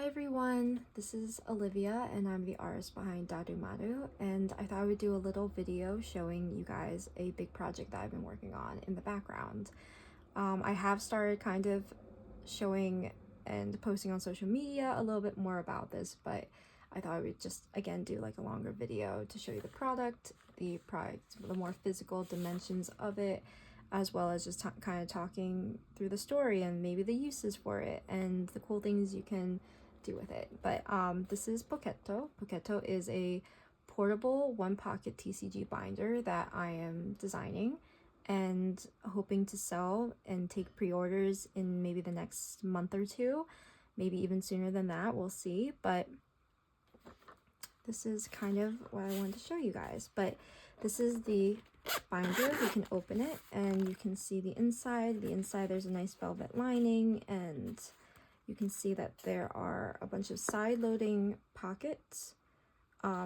Hi everyone, this is Olivia and I'm the artist behind Darumaru, and I thought I would do a little video showing you guys a big project that I've been working on in the background. I have started kind of showing and posting on social media a little bit more about this, but I thought I would just again do like a longer video to show you the more physical dimensions of it, as well as just kind of talking through the story and maybe the uses for it and the cool things you can do with it. But this is Poketto. Poketto is a portable one pocket TCG binder that I am designing and hoping to sell and take pre-orders in maybe the next month or two, maybe even sooner than that, we'll see. But this is kind of what I wanted to show you guys. But this is the binder. You can open it and you can see the inside. The inside, there's a nice velvet lining, and you can see that there are a bunch of side-loading pockets.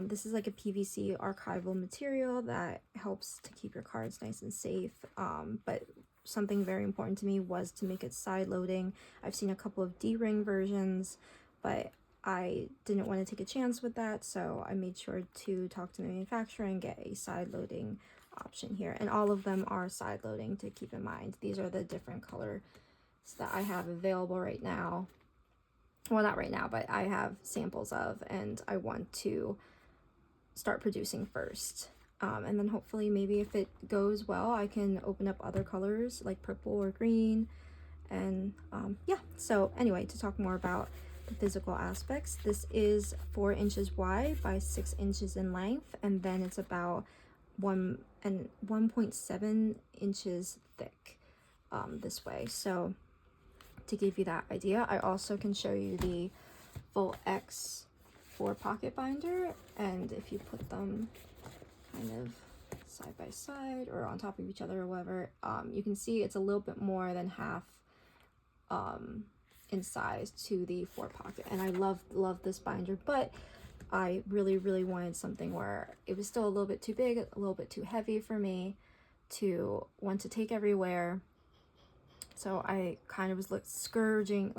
This is like a PVC archival material that helps to keep your cards nice and safe. But something very important to me was to make it side-loading. I've seen a couple of D-ring versions, but I didn't want to take a chance with that, so I made sure to talk to the manufacturer and get a side-loading option here. And all of them are side-loading, to keep in mind. These are the different colors that I have available right now. Well, not right now, but I have samples of, and I want to start producing first. And then hopefully maybe if it goes well, I can open up other colors like purple or green. And yeah, so anyway, to talk more about the physical aspects, this is 4 inches wide by 6 inches in length, and then it's about 1.7 inches thick this way. So to give you that idea, I also can show you the full X 4-pocket binder, and if you put them kind of side by side or on top of each other or whatever, you can see it's a little bit more than half in size to the 4-pocket. And I love this binder, but I really wanted something where it was still a little bit too big, a little bit too heavy for me to want to take everywhere. So I kind of was scoring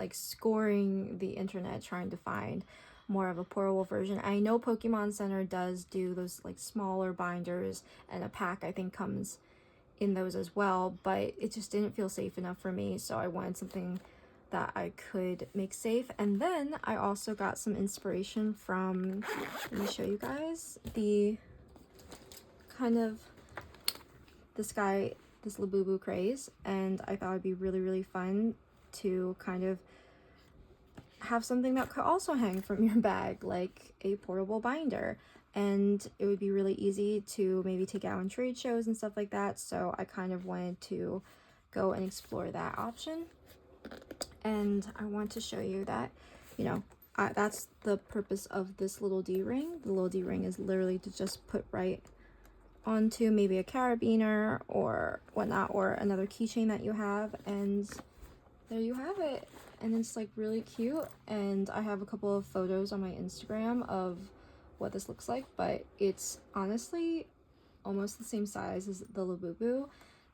the internet trying to find more of a portable version. I know Pokemon Center does do those like smaller binders, and a pack I think comes in those as well, but it just didn't feel safe enough for me, so I wanted something that I could make safe. And then I also got some inspiration from, let me show you guys, the kind of this Labubu craze, and I thought it'd be really fun to kind of have something that could also hang from your bag, like a portable binder, and it would be really easy to maybe take out in trade shows and stuff like that. So I kind of wanted to go and explore that option, and I want to show you that, you know, that's the purpose of this little D-ring. The little D-ring is literally to just put right onto maybe a carabiner or whatnot, or another keychain that you have, and there you have it. And it's like really cute, and I have a couple of photos on my Instagram of what this looks like, but it's honestly almost the same size as the Labubu,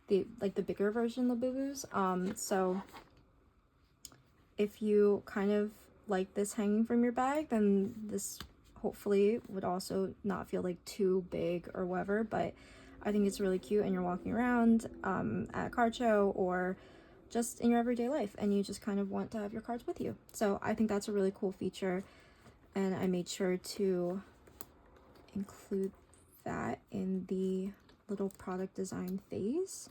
the bigger version Labubus. So if you kind of like this hanging from your bag, then this hopefully would also not feel like too big or whatever. But I think it's really cute, and you're walking around at a card show or just in your everyday life, and you just kind of want to have your cards with you. So I think that's a really cool feature, and I made sure to include that in the little product design phase.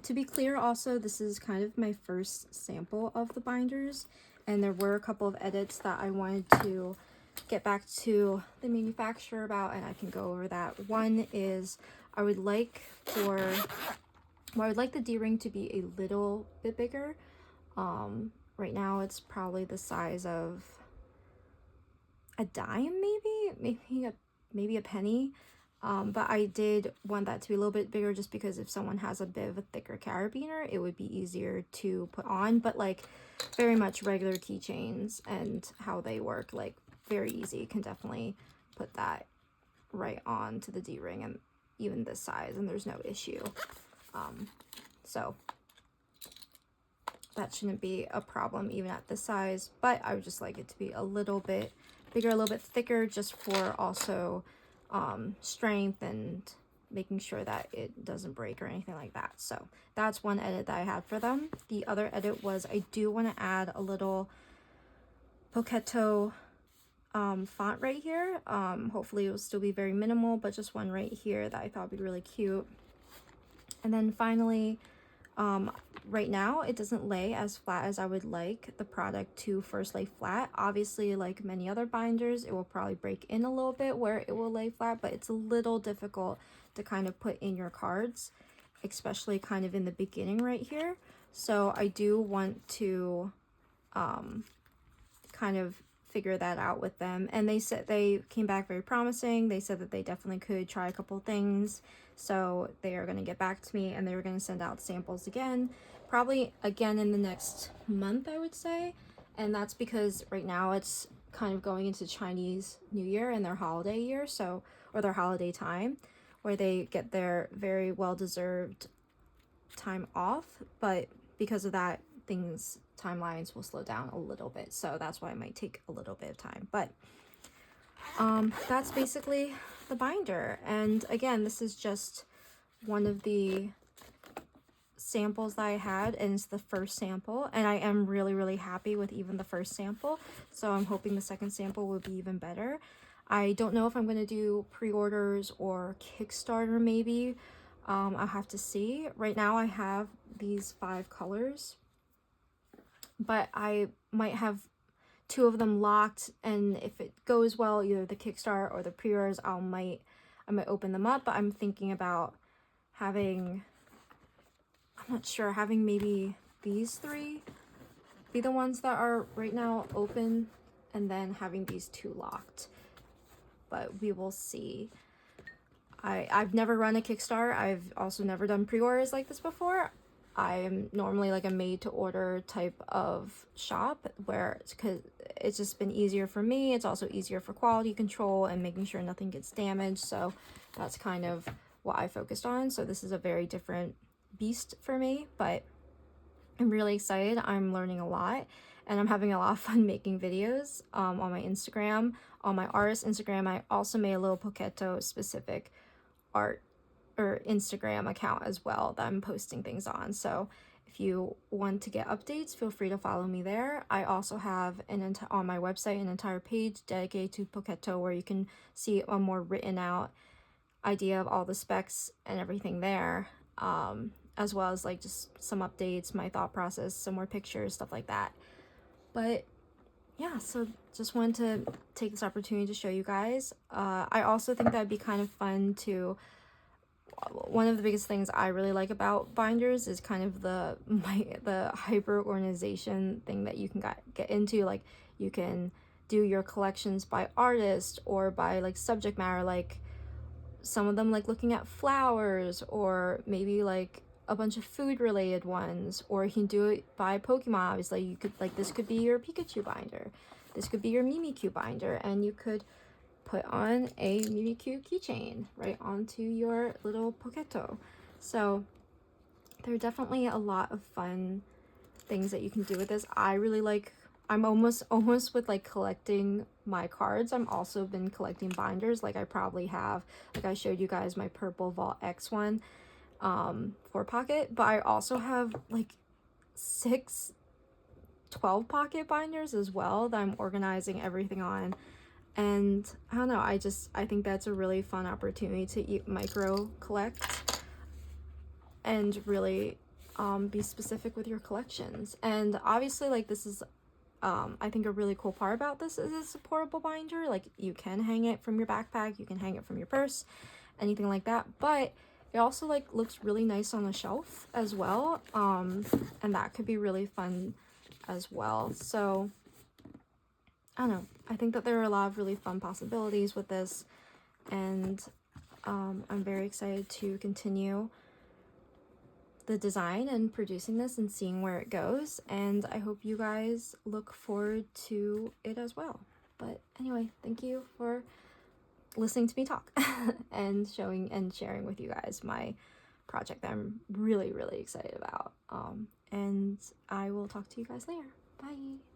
To be clear, also, this is kind of my first sample of the binders, and there were a couple of edits that I wanted to get back to the manufacturer about, and I can go over that. One is I would like the D-ring to be a little bit bigger. Right now it's probably the size of a dime, maybe a penny. But I did want that to be a little bit bigger, just because if someone has a bit of a thicker carabiner, it would be easier to put on. But like very much regular keychains and how they work, like very easy. You can definitely put that right on to the D-ring, and even this size, and there's no issue. So that shouldn't be a problem even at this size, but I would just like it to be a little bit bigger, a little bit thicker, just for also strength and making sure that it doesn't break or anything like that. So that's one edit that I had for them. The other edit was I do want to add a little Poketto font right here. Hopefully it will still be very minimal, but just one right here that I thought would be really cute. And then finally, right now it doesn't lay as flat as I would like the product to first lay flat. Obviously, like many other binders, it will probably break in a little bit where it will lay flat, but it's a little difficult to kind of put in your cards, especially kind of in the beginning right here. So I do want to kind of figure that out with them, and they said they came back very promising. They said that they definitely could try a couple things, so they are going to get back to me, and they were going to send out samples again, probably again in the next month, I would say. And that's because right now it's kind of going into Chinese New Year and their holiday year, so, or their holiday time, where they get their very well-deserved time off, but because of that, timelines will slow down a little bit, so that's why it might take a little bit of time. But that's basically the binder. And again, this is just one of the samples that I had, and it's the first sample, and I am really happy with even the first sample, so I'm hoping the second sample will be even better. I don't know if I'm going to do pre-orders or Kickstarter maybe. I'll have to see. Right now I have these 5 colors, but I might have 2 of them locked, and if it goes well, either the Kickstarter or the pre-orders, I might open them up. But I'm thinking about having, I'm not sure, having maybe these 3 be the ones that are right now open, and then having these 2 locked. But we will see. I've never run a Kickstarter. I've also never done pre-orders like this before. I am normally like a made-to-order type of shop, where it's just been easier for me. It's also easier for quality control and making sure nothing gets damaged. So that's kind of what I focused on. So this is a very different beast for me, but I'm really excited. I'm learning a lot, and I'm having a lot of fun making videos on my Instagram, on my artist Instagram. I also made a little Poketto specific art or Instagram account as well that I'm posting things on. So if you want to get updates, feel free to follow me there. I also have on my website an entire page dedicated to Poketto, where you can see a more written out idea of all the specs and everything there, as well as like just some updates, my thought process, some more pictures, stuff like that. But yeah, so just wanted to take this opportunity to show you guys. I also think that'd be kind of fun to, one of the biggest things I really like about binders is kind of the hyper organization thing that you can get into. Like, you can do your collections by artist or by like subject matter, like some of them like looking at flowers, or maybe like a bunch of food related ones, or you can do it by Pokemon. Obviously, you could, like, this could be your Pikachu binder, this could be your Mimikyu binder, and you could put on a Mimikyu keychain right onto your little Poketto. So there are definitely a lot of fun things that you can do with this. I really like, I'm almost with like collecting my cards. I'm also been collecting binders. Like, I probably have, like I showed you guys my purple Vault X one for pocket, but I also have like 6 12 pocket binders as well that I'm organizing everything on. And I don't know, I think that's a really fun opportunity to micro collect and really be specific with your collections. And obviously, like, this is I think a really cool part about this is it's a portable binder. Like, you can hang it from your backpack, you can hang it from your purse, anything like that, but it also like looks really nice on the shelf as well, and that could be really fun as well. So I don't know, I think that there are a lot of really fun possibilities with this, and I'm very excited to continue the design and producing this and seeing where it goes, and I hope you guys look forward to it as well. But anyway, thank you for listening to me talk and showing and sharing with you guys my project that I'm really excited about. and I will talk to you guys later. Bye!